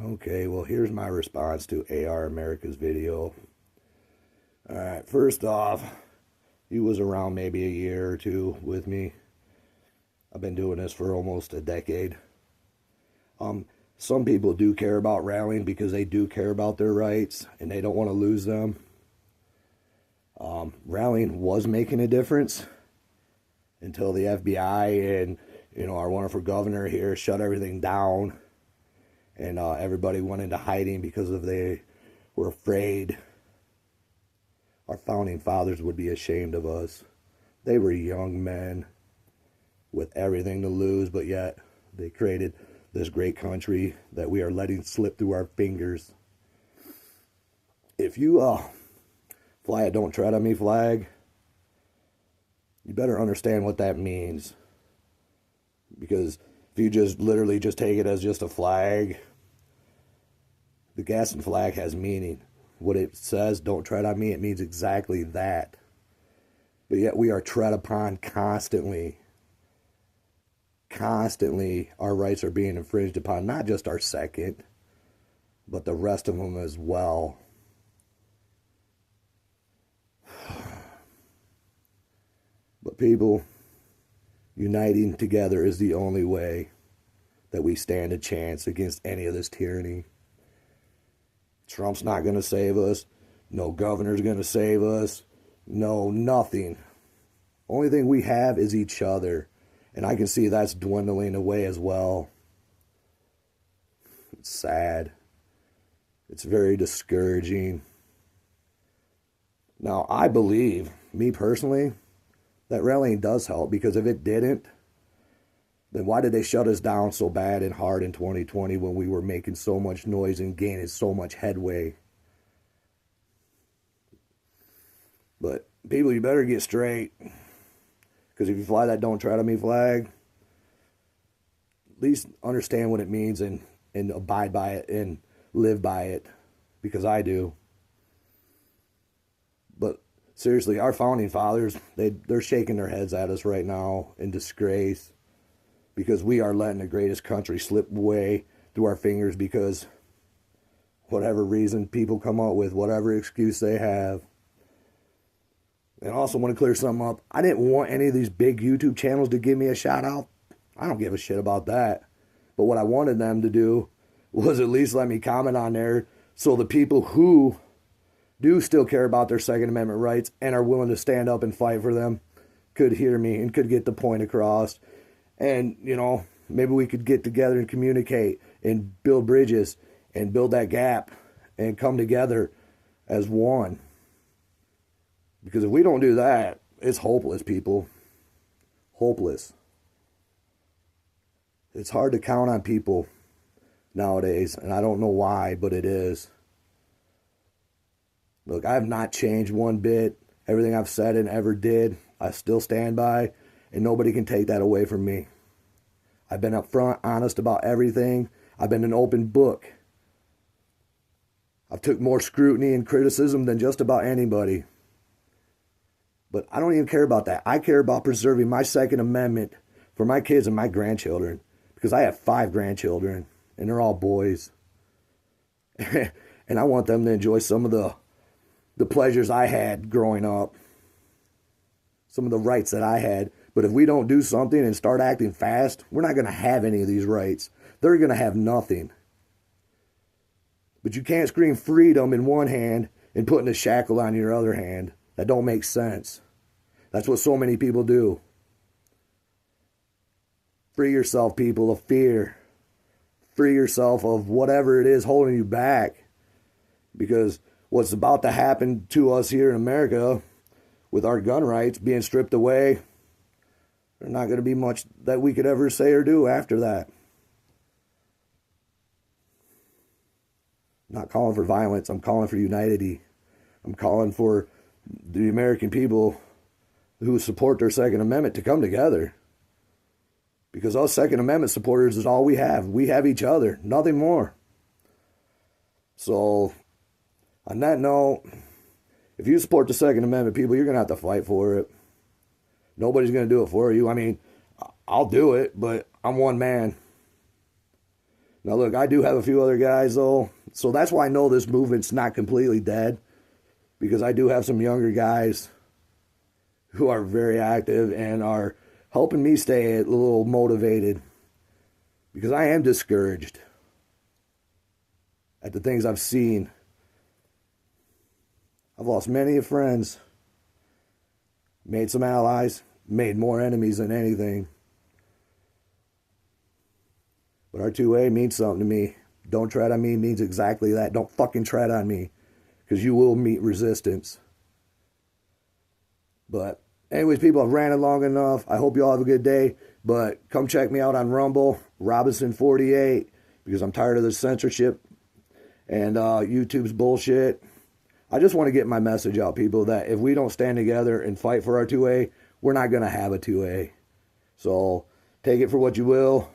Okay, well, here's my response to AR America's video. All right, first off, he was around maybe a year or two with me. I've been doing this for almost a decade. Um, some people do care about rallying because they do care about their rights and they don't want to lose them. Rallying was making a difference until the FBI and our wonderful governor here shut everything down, and everybody went into hiding because they were afraid our founding fathers would be ashamed of us. They were young men with everything to lose, but yet they created this great country that we are letting slip through our fingers. If you fly a "Don't Tread on Me" flag, you better understand what that means. Because if you just literally just take it as just a flag, the Gaston flag has meaning. What it says, "Don't tread on me," it means exactly that. But yet we are tread upon constantly. Constantly, our rights are being infringed upon, not just our second, but the rest of them as well. But people, uniting together is the only way that we stand a chance against any of this tyranny. Trump's not going to save us. No governor's going to save us. No, nothing. Only thing we have is each other. And I can see that's dwindling away as well. It's sad. It's very discouraging. Now, I believe, me personally, that rallying does help, because if it didn't, then why did they shut us down so bad and hard in 2020 when we were making so much noise and gaining so much headway? But people, you better get straight. Because if you fly that "Don't Tread on Me" flag, at least understand what it means and abide by it and live by it. Because I do. But seriously, our founding fathers, they're shaking their heads at us right now in disgrace. Because we are letting the greatest country slip away through our fingers because whatever reason people come up with, whatever excuse they have. And I also want to clear something up. I didn't want any of these big YouTube channels to give me a shout out. I don't give a shit about that. But what I wanted them to do was at least let me comment on there, so the people who do still care about their Second Amendment rights and are willing to stand up and fight for them could hear me and could get the point across. And, maybe we could get together and communicate and build bridges and build that gap and come together as one. Because if we don't do that, it's hopeless, people. Hopeless. It's hard to count on people nowadays, and I don't know why, but it is. Look, I have not changed one bit. Everything I've said and ever did, I still stand by, and nobody can take that away from me. I've been upfront, honest about everything. I've been an open book. I've took more scrutiny and criticism than just about anybody. But I don't even care about that. I care about preserving my Second Amendment for my kids and my grandchildren. Because I have 5 grandchildren, and they're all boys. And I want them to enjoy some of the pleasures I had growing up. Some of the rights that I had. But if we don't do something and start acting fast, we're not going to have any of these rights. They're going to have nothing. But you can't scream freedom in one hand and putting a shackle on your other hand. That don't make sense. That's what so many people do. Free yourself, people, of fear. Free yourself of whatever it is holding you back. Because what's about to happen to us here in America with our gun rights being stripped away, there's not going to be much that we could ever say or do after that. I'm not calling for violence. I'm calling for unity. I'm calling for the American people who support their Second Amendment to come together. Because us Second Amendment supporters is all we have. We have each other, nothing more. So, on that note, if you support the Second Amendment, people, you're going to have to fight for it. Nobody's going to do it for you. I mean, I'll do it, but I'm one man. Now, look, I do have a few other guys, though. So that's why I know this movement's not completely dead. Because I do have some younger guys who are very active and are helping me stay a little motivated. Because I am discouraged at the things I've seen. I've lost many friends. Made some allies. Made more enemies than anything. But R2A means something to me. Don't tread on me means exactly that. Don't fucking tread on me. Because you will meet resistance. But anyways, people, I've ranted long enough. I hope you all have a good day. But come check me out on Rumble, Robinson48. Because I'm tired of the censorship and YouTube's bullshit. I just want to get my message out, people, that if we don't stand together and fight for our 2A, we're not going to have a 2A. So take it for what you will.